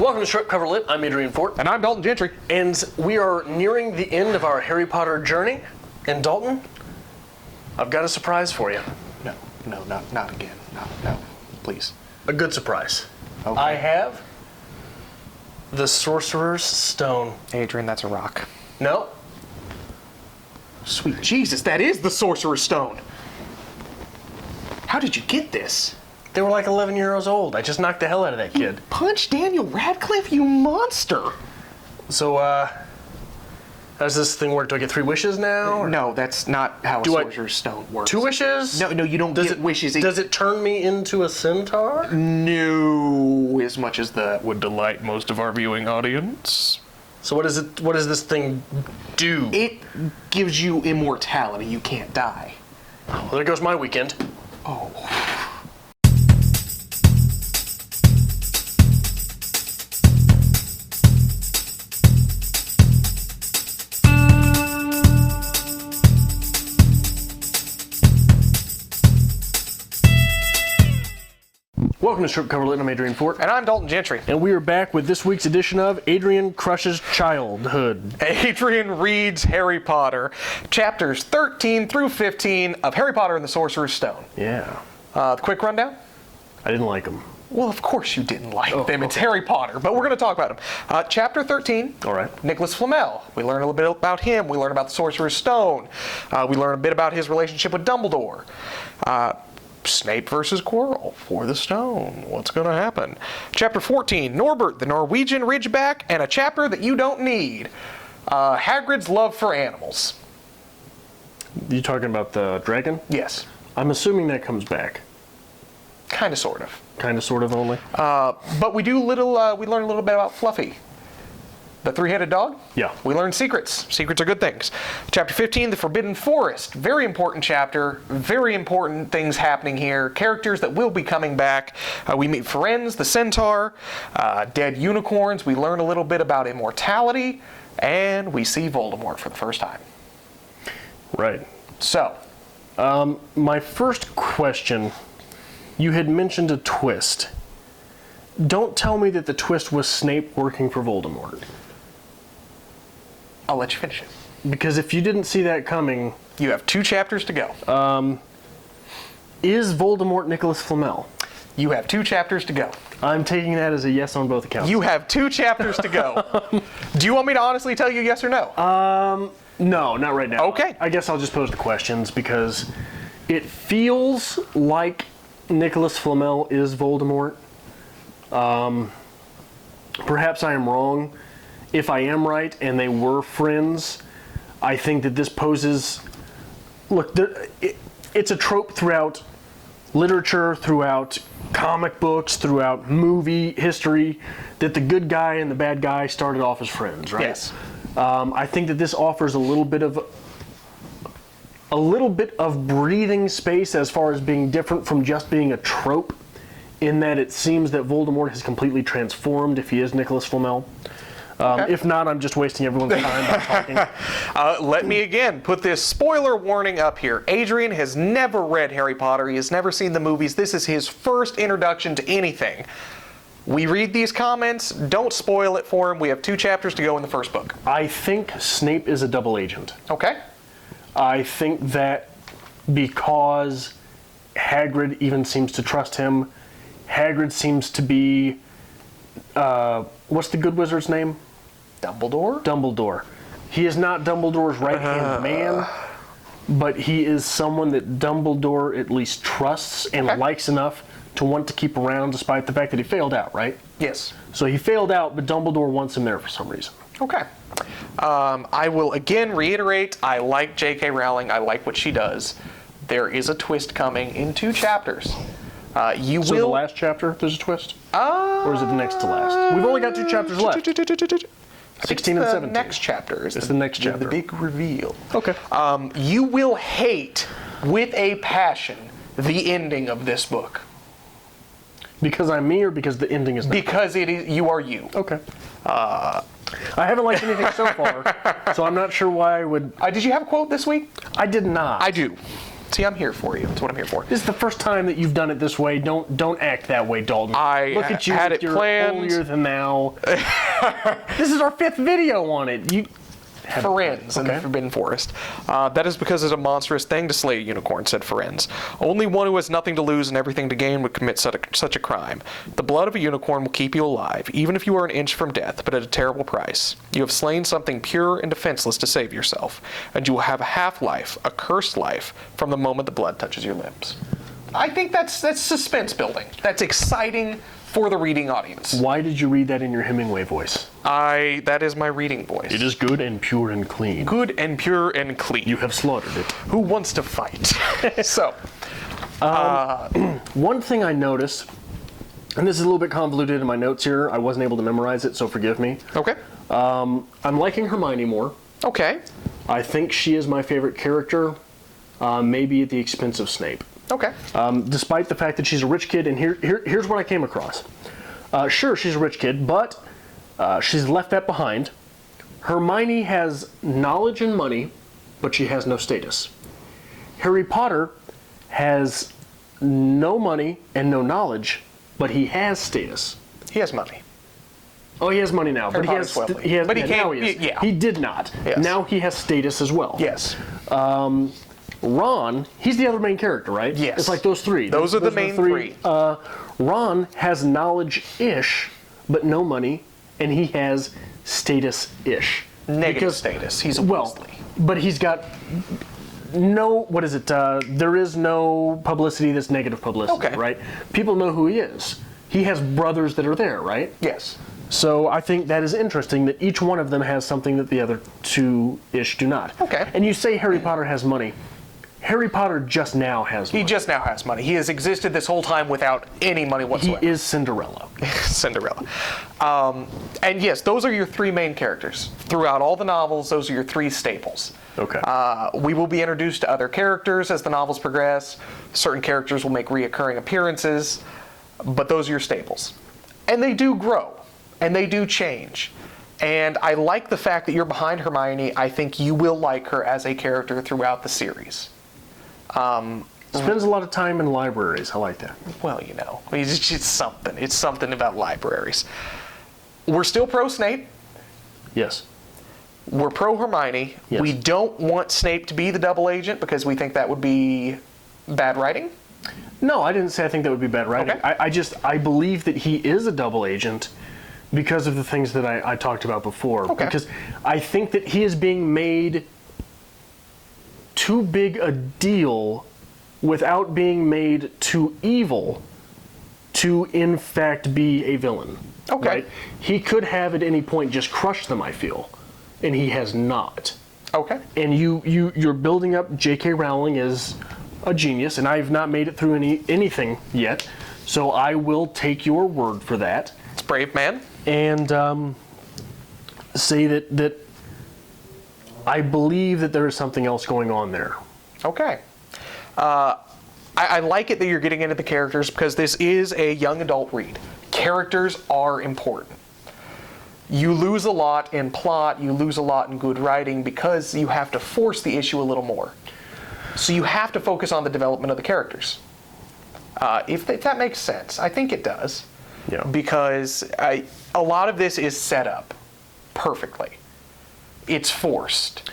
Welcome to Short Cover Lit. I'm Adrian Fort. And I'm Dalton Gentry. And we are nearing the end of our Harry Potter journey. And Dalton, I've got a surprise for you. No, not again. No, please. A good surprise. Okay. I have the Sorcerer's Stone. Adrian, that's a rock. No. Sweet Jesus, that is the Sorcerer's Stone. How did you get this? They were like 11 years old. I just knocked the hell out of that kid. Punch Daniel Radcliffe, you monster! So, how does this thing work? Do I get 3 wishes now? Or? No, that's not how a Sorcerer's Stone works. 2 wishes? No, you don't get wishes. Does it turn me into a centaur? No, as much as that would delight most of our viewing audience. So what does this thing do? It gives you immortality. You can't die. Well, there goes my weekend. Oh. Welcome to Short Cover Lit. I'm Adrian Fort. And I'm Dalton Gentry. And we are back with this week's edition of Adrian Crushes Childhood. Adrian Reads Harry Potter, chapters 13 through 15 of Harry Potter and the Sorcerer's Stone. Yeah. The quick rundown? I didn't like them. Well, of course you didn't like them. Okay. It's Harry Potter, but we're going to talk about them. Chapter 13. All right. Nicholas Flamel. We learn a little bit about him. We learn about the Sorcerer's Stone. We learn a bit about his relationship with Dumbledore. Snape versus Quirrell for the stone. What's going to happen? Chapter 14, Norbert, the Norwegian Ridgeback, and a chapter that you don't need. Hagrid's love for animals. You talking about the dragon? Yes. I'm assuming that comes back. Kind of, sort of. Kind of, sort of, only. But we learn a little bit about Fluffy. The three-headed dog? Yeah. We learn secrets. Secrets are good things. Chapter 15, The Forbidden Forest. Very important chapter. Very important things happening here. Characters that will be coming back. We meet Firenze, the centaur, dead unicorns. We learn a little bit about immortality. And we see Voldemort for the first time. Right. So. My first question, you had mentioned a twist. Don't tell me that the twist was Snape working for Voldemort. I'll let you finish it. Because if you didn't see that coming... You have 2 chapters to go. Is Voldemort Nicholas Flamel? You have 2 chapters to go. I'm taking that as a yes on both accounts. You have 2 chapters to go. Do you want me to honestly tell you yes or no? No, not right now. Okay. I guess I'll just pose the questions because it feels like Nicholas Flamel is Voldemort. Perhaps I am wrong. If I am right and they were friends, I think that this poses... Look, it's a trope throughout literature, throughout comic books, throughout movie history, that the good guy and the bad guy started off as friends, right? Yes. I think that this offers a little bit of breathing space as far as being different from just being a trope, in that it seems that Voldemort has completely transformed if he is Nicholas Flamel. Okay. If not, I'm just wasting everyone's time by talking. Let me again put this spoiler warning up here. Adrian has never read Harry Potter. He has never seen the movies. This is his first introduction to anything. We read these comments. Don't spoil it for him. We have 2 chapters to go in the first book. I think Snape is a double agent. Okay. I think that because Hagrid even seems to trust him, Hagrid seems to be... what's the good wizard's name? Dumbledore? Dumbledore. He is not Dumbledore's right-hand man, but he is someone that Dumbledore at least trusts and likes enough to want to keep around despite the fact that he failed out, right? Yes. So he failed out, but Dumbledore wants him there for some reason. Okay. I will again reiterate, I like J.K. Rowling. I like what she does. There is a twist coming in 2 chapters. So the last chapter, there's a twist? Or is it the next to last? We've only got 2 chapters left. 16 and 17. Next chapter is the next chapter. The big reveal. Okay. You will hate with a passion the ending of this book. Because I'm me, or because the ending is not? Because it is. You are you. Okay. I haven't liked anything so far, so I'm not sure why I would... Did you have a quote this week? I did not. I do. See, I'm here for you. That's what I'm here for. This is the first time that you've done it this way. Don't act that way, Dalton. Look at you had with it your planned. holier than thou. This is our 5th video on it. You Firenze in the Forbidden Forest. That is because it's a monstrous thing to slay a unicorn, said Firenze. Only one who has nothing to lose and everything to gain would commit such a crime. The blood of a unicorn will keep you alive, even if you are an inch from death, but at a terrible price. You have slain something pure and defenseless to save yourself, and you will have a half-life, a cursed life, from the moment the blood touches your lips. I think that's suspense building. That's exciting for the reading audience. Why did you read that in your Hemingway voice? That is my reading voice. It is good and pure and clean. Good and pure and clean. You have slaughtered it. Who wants to fight? So, one thing I noticed, and this is a little bit convoluted in my notes here. I wasn't able to memorize it, so forgive me. okay. I'm liking Hermione more. Okay. I think she is my favorite character, maybe at the expense of Snape. Okay. Despite the fact that she's a rich kid, and here's what I came across. Sure, she's a rich kid, but she's left that behind. Hermione has knowledge and money, but she has no status. Harry Potter has no money and no knowledge, but he has status. He has money. Oh, he has money now, Harry but he has. Potter's wealthy. He has. But he yeah, can't- now he is. yeah. He did not. Yes. Now he has status as well. Yes. Ron, he's the other main character, right? Yes. It's like those three. Those are the main three. Ron has knowledge-ish, but no money, and he has status-ish. Negative status. He's a Weasley. But he's got no, what is it? There is no publicity that's negative publicity, Okay. right? People know who he is. He has brothers that are there, right? Yes. So I think that is interesting that each one of them has something that the other two-ish do not. Okay. And you say Harry Potter has money. Harry Potter just now has money. He just now has money. He has existed this whole time without any money He whatsoever. is Cinderella. Cinderella. And yes, those are your 3 main characters. Throughout all the novels, those are your 3 staples. Okay. We will be introduced to other characters as the novels progress. Certain characters will make reoccurring appearances, but those are your staples. And they do grow, and they do change. And I like the fact that you're behind Hermione. I think you will like her as a character throughout the series. Spends a lot of time in libraries. I like that. Well, you know, it's just something. It's something about libraries. We're still pro Snape. Yes. We're pro Hermione. Yes. We don't want Snape to be the double agent because we think that would be bad writing. No, I didn't say I think that would be bad writing. Okay. I believe that he is a double agent because of the things that I talked about before. Okay. Because I think that he is being made too big a deal without being made too evil to in fact be a villain. Okay. Right? He could have at any point just crushed them, I feel. And he has not. Okay. And you're building up J.K. Rowling as a genius, and I've not made it through anything yet, so I will take your word for that. It's brave, man. And say that I believe that there is something else going on there. Okay. I like it that you're getting into the characters because this is a young adult read. Characters are important. You lose a lot in plot, you lose a lot in good writing because you have to force the issue a little more. So you have to focus on the development of the characters. If that makes sense. I think it does. Yeah. Because a lot of this is set up perfectly. It's forced.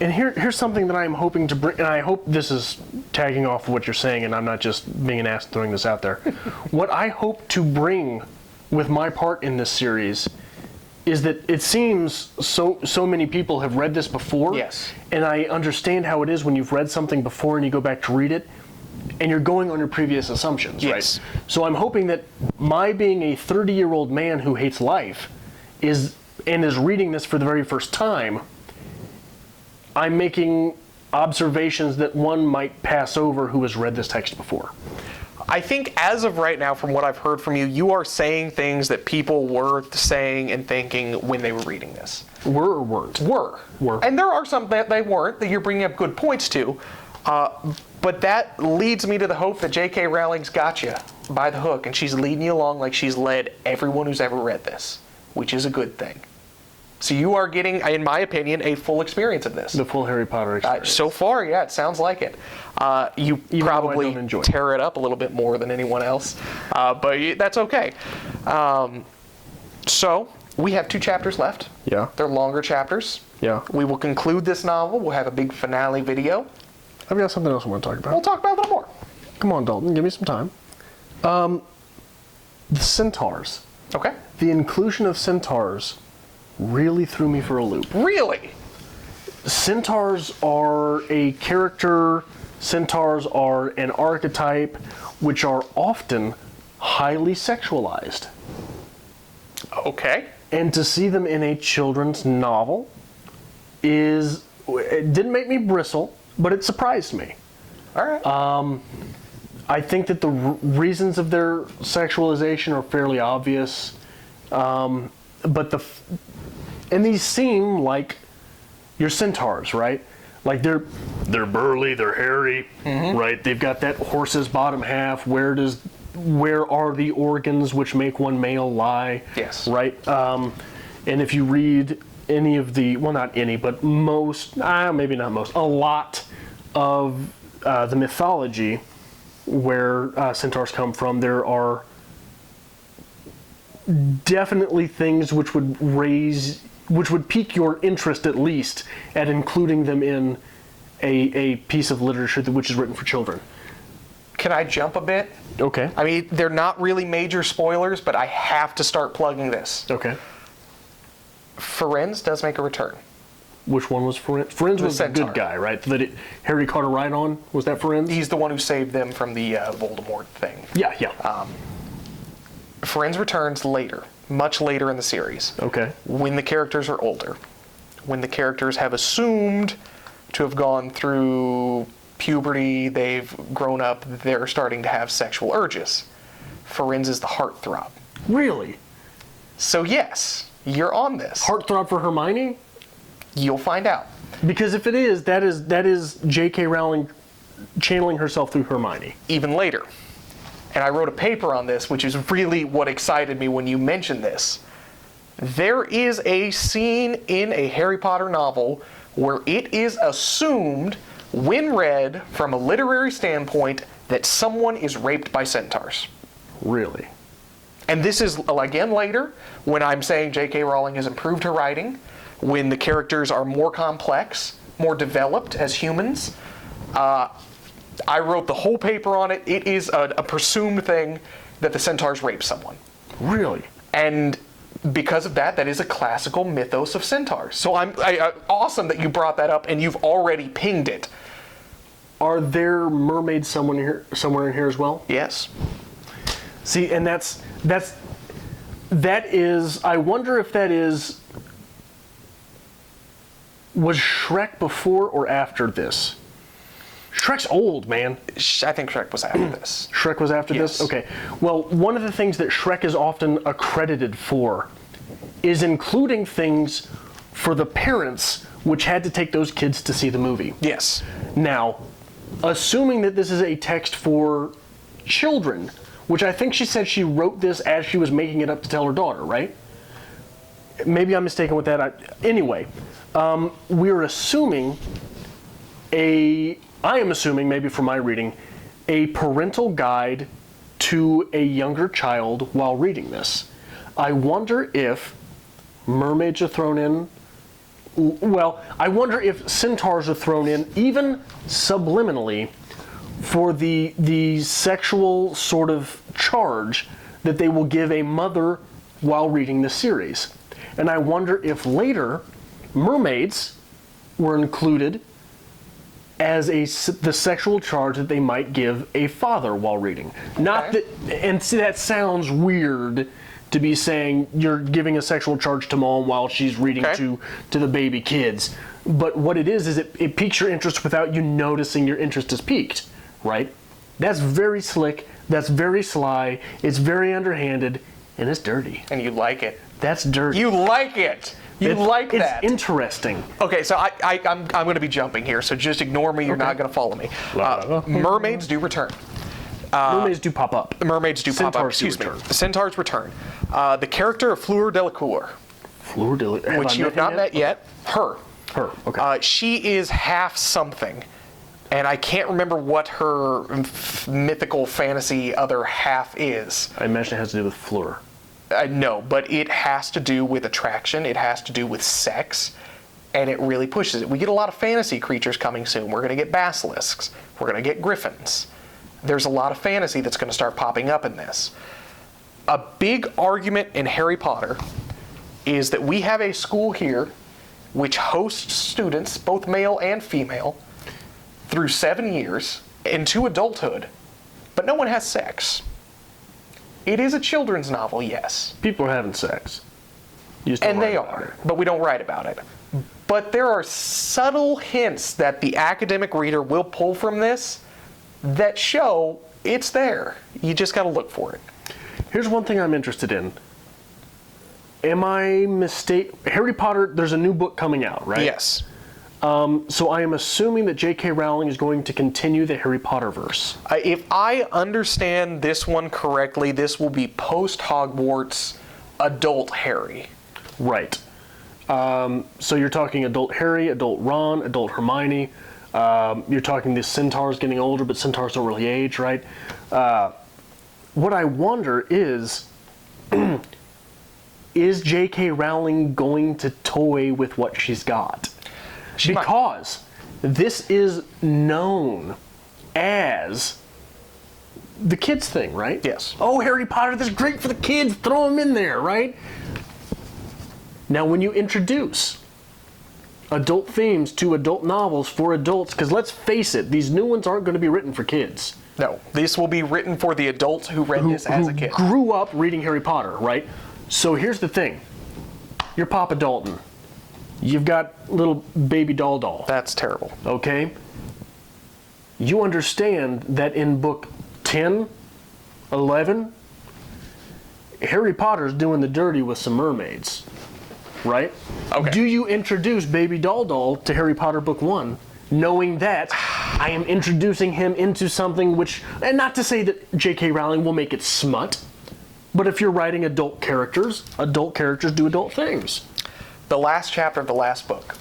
And here's something that I'm hoping to bring, and I hope this is tagging off what you're saying, and I'm not just being an ass throwing this out there. What I hope to bring with my part in this series is that it seems so many people have read this before. Yes. And I understand how it is when you've read something before and you go back to read it, and you're going on your previous assumptions, Yes. right? So I'm hoping that my being a 30-year-old man who hates life is reading this for the very first time, I'm making observations that one might pass over who has read this text before. I think as of right now, from what I've heard from you, you are saying things that people were saying and thinking when they were reading this. Were or weren't? Were. And there are some that they weren't, that you're bringing up good points to. But that leads me to the hope that J.K. Rowling's got you by the hook, and she's leading you along like she's led everyone who's ever read this, which is a good thing. So you are getting, in my opinion, a full experience of this. The full Harry Potter experience. So far, yeah, it sounds like it. You Even probably though I don't enjoy it. tear it up a little bit more than anyone else, but that's okay. So we have 2 chapters left. Yeah. They're longer chapters. Yeah. We will conclude this novel. We'll have a big finale video. I've got something else I want to talk about. We'll talk about it a little more. Come on, Dalton, give me some time. The centaurs. Okay. The inclusion of centaurs really threw me for a loop. Really? Centaurs are a character, centaurs are an archetype, which are often highly sexualized. Okay. And to see them in a children's novel it didn't make me bristle, but it surprised me. All right. I think that the reasons of their sexualization are fairly obvious, but and these seem like your centaurs, right? Like they're burly, they're hairy, right? They've got that horse's bottom half. Where are the organs which make one male lie? Yes. Right. And if you read any of not any, but most, maybe not most, a lot of the mythology where centaurs come from, there are definitely things which would pique your interest at least at including them in a piece of literature which is written for children. Can I jump a bit? Okay. I mean, they're not really major spoilers, but I have to start plugging this. Okay. Firenze does make a return. Which one was Firenze? Firenze was the centaur. good guy, right? That Harry caught a ride on? Was that Firenze? He's the one who saved them from the Voldemort thing. Yeah. Firenze returns later, much later in the series. Okay. When the characters are older. When the characters have assumed to have gone through puberty, they've grown up, they're starting to have sexual urges. Firenze is the heartthrob. Really? So yes, you're on this. Heartthrob for Hermione? You'll find out. Because if it is, that is J.K. Rowling channeling herself through Hermione. Even later. And I wrote a paper on this, which is really what excited me when you mentioned this. There is a scene in a Harry Potter novel where it is assumed, when read from a literary standpoint, that someone is raped by centaurs. Really? And this is, again, later, when I'm saying J.K. Rowling has improved her writing, when the characters are more complex, more developed as humans. I wrote the whole paper on it. It is a presumed thing that the centaurs rape someone. Really? And because of that, that is a classical mythos of centaurs. So awesome that you brought that up and you've already pinged it. Are there mermaids somewhere in here as well? Yes. See, and that is, I wonder if that is, was Shrek before or after this? Shrek's old, man. I think Shrek was after this. Shrek was after Yes. this? Okay. Well, one of the things that Shrek is often accredited for is including things for the parents which had to take those kids to see the movie. Yes. Now, assuming that this is a text for children, which I think she said she wrote this as she was making it up to tell her daughter, right? Maybe I'm mistaken with that. Anyway, we're assuming I am assuming, maybe from my reading, a parental guide to a younger child while reading this. I wonder if mermaids are thrown in. Well, I wonder if centaurs are thrown in, even subliminally, for the sexual sort of charge that they will give a mother while reading the series. And I wonder if later mermaids were included as the sexual charge that they might give a father while reading. Not that, and see, that sounds weird to be saying you're giving a sexual charge to mom while she's reading to the baby kids. But what it is it piques your interest without you noticing your interest is piqued, right? That's very slick, that's very sly, it's very underhanded, and it's dirty. And you like it. That's dirty. You like it. You like that. It's interesting. Okay, so I'm going to be jumping here, so just ignore me. You're not going to follow me. Mermaids do return. Mermaids do pop up. Mermaids do pop up. Excuse me. The centaurs return. The character of Fleur Delacour. Fleur de Lis. which you have not met yet. Her. Her, okay. She is half something, and I can't remember what her mythical fantasy other half is. I imagine it has to do with Fleur. No, but it has to do with attraction. It has to do with sex, and it really pushes it. We get a lot of fantasy creatures coming soon. We're going to get basilisks. We're going to get griffins. There's a lot of fantasy that's going to start popping up in this. A big argument in Harry Potter is that we have a school here which hosts students, both male and female, through 7 years into adulthood, but no one has sex. It is a children's novel, yes. People are having sex. You just don't And write they about are, it. but we don't write about it. But there are subtle hints that the academic reader will pull from this that show it's there. You just got to look for it. Here's one thing I'm interested in. Am I mistaken? Harry Potter, there's a new book coming out, right? Yes. So I am assuming that J.K. Rowling is going to continue the Harry Potter verse. If I understand this one correctly, this will be post-Hogwarts adult Harry. Right. So you're talking adult Harry, adult Ron, adult Hermione. You're talking the centaurs getting older, but centaurs don't really age, right? What I wonder is J.K. Rowling going to toy with what she's got? Because this is known as the kids thing, right? Yes. Oh, Harry Potter, this is great for the kids. Throw them in there, right? Now, when you introduce adult themes to adult novels for adults, because let's face it, these new ones aren't going to be written for kids. No, this will be written for the adults who read this as a kid. Grew up reading Harry Potter, right? So here's the thing. You're Papa Dalton. You've got little baby doll. That's terrible. Okay? You understand that in book 10, 11, Harry Potter's doing the dirty with some mermaids, right? Okay. Do you introduce baby doll to Harry Potter book 1, knowing that I am introducing him into something which, and not to say that J.K. Rowling will make it smut, but if you're writing adult characters do adult things. The last chapter of the last book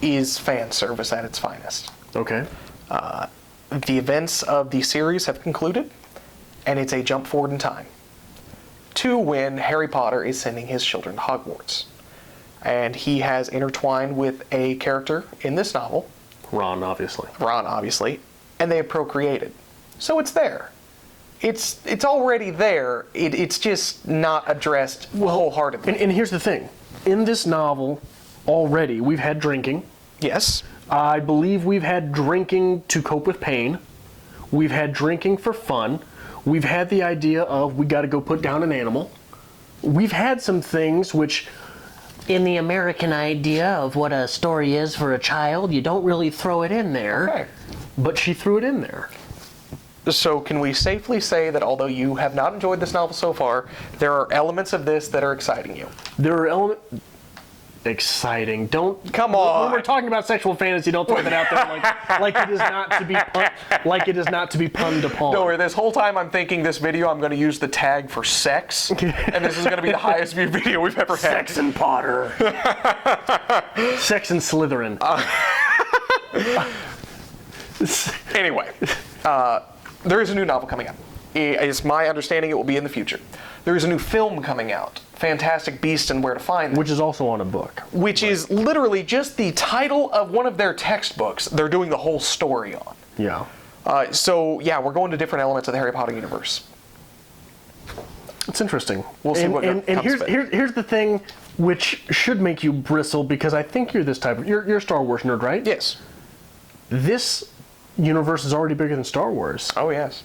is fan service at its finest. Okay. The events of the series have concluded, and it's a jump forward in time to when Harry Potter is sending his children to Hogwarts. And he has intertwined with a character in this novel, Ron, obviously. and they have procreated. So it's there. It's already there. It's just not addressed wholeheartedly. And here's the thing. In this novel, already, we've had drinking. Yes. I believe we've had drinking to cope with pain. We've had drinking for fun. We've had the idea of we got to go put down an animal. We've had some things which, in the American idea of what a story is for a child, you don't really throw it in there. Okay. But she threw it in there. So can we safely say that although you have not enjoyed this novel so far, there are elements of this that are exciting you? There are elements... Exciting. Don't... Come on. When we're talking about sexual fantasy, don't throw that out there like it is not to be punned upon. Don't worry, this whole time I'm thinking this video, I'm going to use the tag for sex, and this is going to be the highest viewed video we've ever had. Sex and Potter. Sex and Slytherin. Anyway, there is a new novel coming out. It's my understanding it will be in the future. There is a new film coming out, Fantastic Beasts and Where to Find Them. Which is also on a book. Which is literally just the title of one of their textbooks they're doing the whole story on. Yeah. So, yeah, we're going to different elements of the Harry Potter universe. It's interesting. We'll see what comes of it. Here's the thing which should make you bristle, because I think you're this type of... You're a Star Wars nerd, right? Yes. This universe is already bigger than Star Wars. Oh, yes.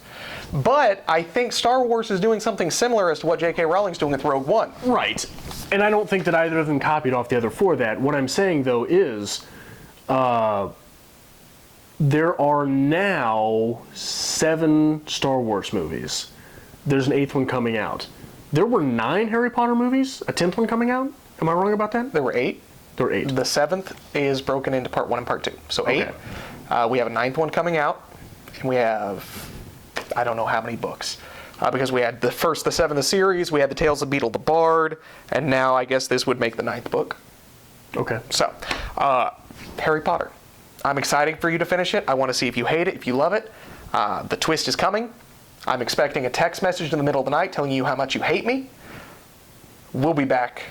But I think Star Wars is doing something similar as to what J.K. Rowling's doing with Rogue One. Right. And I don't think that either of them copied off the other for that. What I'm saying, though, is there are now 7 Star Wars movies. There's an 8th one coming out. There were 9 Harry Potter movies, a 10th one coming out? Am I wrong about that? There were 8. There were 8. The 7th is broken into part 1 and part 2. So 8. Okay. We have a 9th one coming out, and we have... I don't know how many books. because we had the first, the 7th series, we had the Tales of Beetle the Bard, and now I guess this would make the 9th book. Okay. So, Harry Potter. I'm excited for you to finish it. I want to see if you hate it, if you love it. The twist is coming. I'm expecting a text message in the middle of the night telling you how much you hate me. We'll be back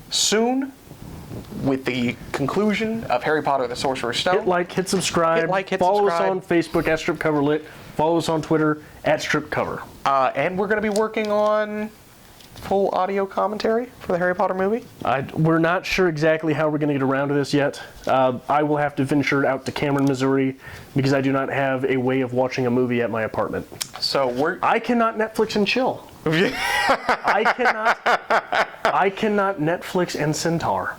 soon with the conclusion of Harry Potter and the Sorcerer's Stone. Hit like, hit subscribe. Hit Follow subscribe. us on Facebook at Strip Cover Lit. Follow us on Twitter at Strip Cover. And we're going to be working on full audio commentary for the Harry Potter movie. We're not sure exactly how we're going to get around to this yet. I will have to venture out to Cameron, Missouri, because I do not have a way of watching a movie at my apartment. So I cannot Netflix and chill. I cannot Netflix and Centaur.